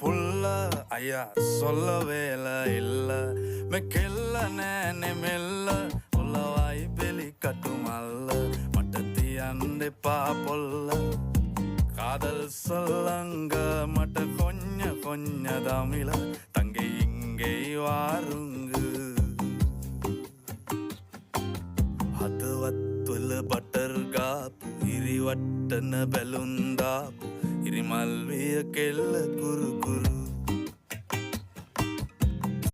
புள்ள ஐயா சொல்ல வேலை இல்ல மெக்கெல்ல நேனே மெல்ல உள்ளவாய் பெலி கட்டுமல்ல மட்டத்தி அண்டை பாப்பொல்ல காதல் சொல்லங்க மட்ட கொஞ்ச தமிழ தங்கை இங்கே வாருங்கு හදවත්වල බටර් ගාපු ඉරිවට්ටන බැලුන්දාපු ඉරිමල්විය කෙල්ල කුරු කුරු